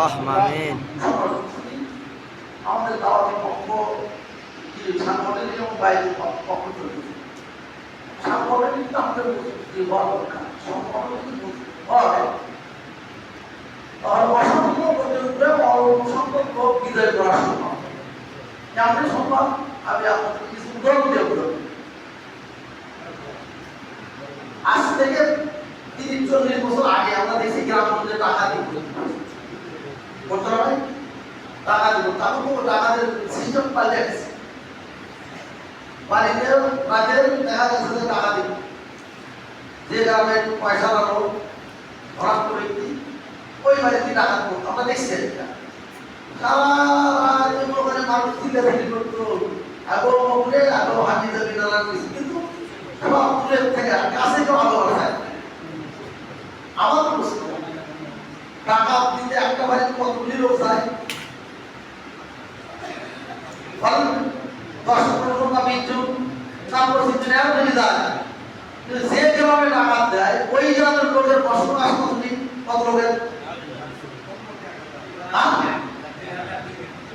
আল্লাহুম্মা আমিন। আমাদের দাওয়াতের পক্ষ সাংগঠনিক এবং বাইরের পক্ষ থেকে সাংগঠনিক আমাদের যে হওয়া দরকার সংগঠনিক হয় তাহলে অসংখ্য প্রতিযোগিতা অল্প সংখ্যক লোক বিজয় করা সম্ভব। কেমন সম্ভব আমি আপনাদের কিছু উদাহরণ দিয়ে বলব। আজ থেকে 30-40 বছর আগে আমরা দেখছি গ্রামগঞ্জে টাকা দিব করতে হবে, টাকা দিব, তারপর তো টাকাদের সিস্টেম পাল্টে গেছে। বাড়িতে রাতের দেখা যাচ্ছে যে টাকা দিব, যে গ্রামে একটু পয়সা লাগলো ধরাত্ম ব্যক্তি ওই বাড়িতে টাকা দেবো। আমরা দেখছি সারা রাত মানুষ চিল্লাচিল্লি করতো, আগো মগুলে আগো হাতি যাবি না লাগছে, কিন্তু সব দূরের থেকে কাছে কেউ আলো যায়। আমার প্রশ্ন, টাকা দিতে একটা বাড়িতে কতগুলি লোক যায়? 10-15 জন বা 20 জন, তারপর 20 জন এর বেশি যায়। কিন্তু যে গ্রামে টাকা দেয় ওই গ্রামের লোকের বসবাস কত লোকের?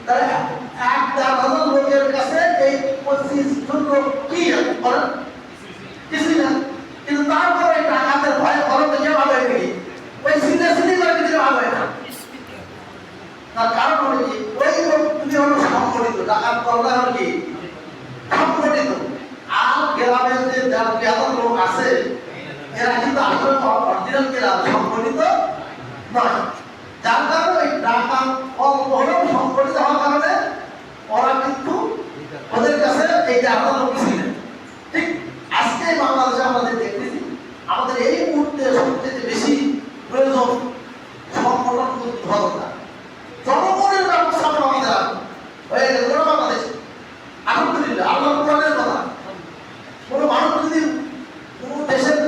তাহলে 1,000 লোকের কাছে এই 25 জন লোক কি করেন? কিছুই না। কিন্তু তারপরে টাকাতে ভয় খরচ যে ভালো হয়ে গেলি ওই সিদ্ধি করে দিতে ভালো হয় না। তার কারণ হলো কি, ওই লোক তুমি হলো সংগঠিত, টাকার তলটা হলো কি সংগঠিত। আর গ্রামের যে 1,000 লোক আছে এরা কিন্তু আসলে অরিজিনাল গ্রাম সংগঠিত নয়। যার কারণে ওই টাকা অল্প হলেও সংগঠিত হওয়ার কারণে ওরা কিন্তু ওদের কাছে এই যে আমরা লোক ছিল। ঠিক আজকে বাংলাদেশে আমাদের দেখতেছি আমাদের এই মুহূর্তে সবচেয়ে বেশি প্রয়োজন সংগঠন দক্ষতা, জনগণের ব্যবস্থাপনা আমাদের হয়ে গেছে বাংলাদেশে। আলহামদুলিল্লাহ, আল্লাহ কোরআনের কথা। কোন মানুষ যদি কোন দেশের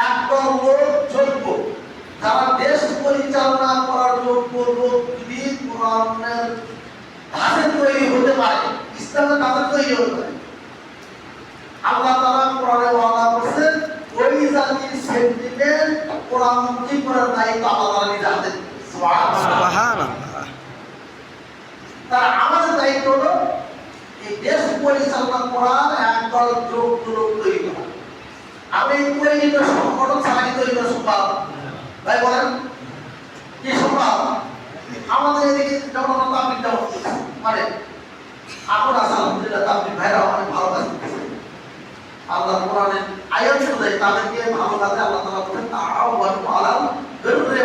একদল লোক যোগ্য যারা দেশ পরিচালনা করার যোগ্য লোক যদি কোরআনের ধাঁচে তৈরি হতে পারে, ইসলামের ধাঁচে তৈরি হতে পারে, আল্লাহ তাআলা কোরআনে ওয়াদা করেছেন ওই জাতির সেন্টিমেন্ট কোরআনমুখী করার দায়িত্ব আল্লাহ তাআলা নিজে হাতে নেন। সুবহানাল্লাহ। তার আমাদের দায়িত্ব হলো এই দেশ পরিচালনা করার একদল যোগ্য লোক তৈরি করা। আমি তৈরি সংগঠন চালাই তৈরি করা সম্ভব ভাই? বলেন কি সম্ভব? আমাদের এদিকে যেমন আমরা তাবলিগ দাওয়াত করছি, মানে এখন আছে আলহামদুলিল্লাহ তাবলিগ ভাইরা অনেক ভালো কাজ করতেছে। আল্লাহ কোরআনের আয়াত অনুযায়ী তাদেরকে ভালো কাজে আল্লাহ তাআলা বলেন তাআওয়ানু আলাল বিররি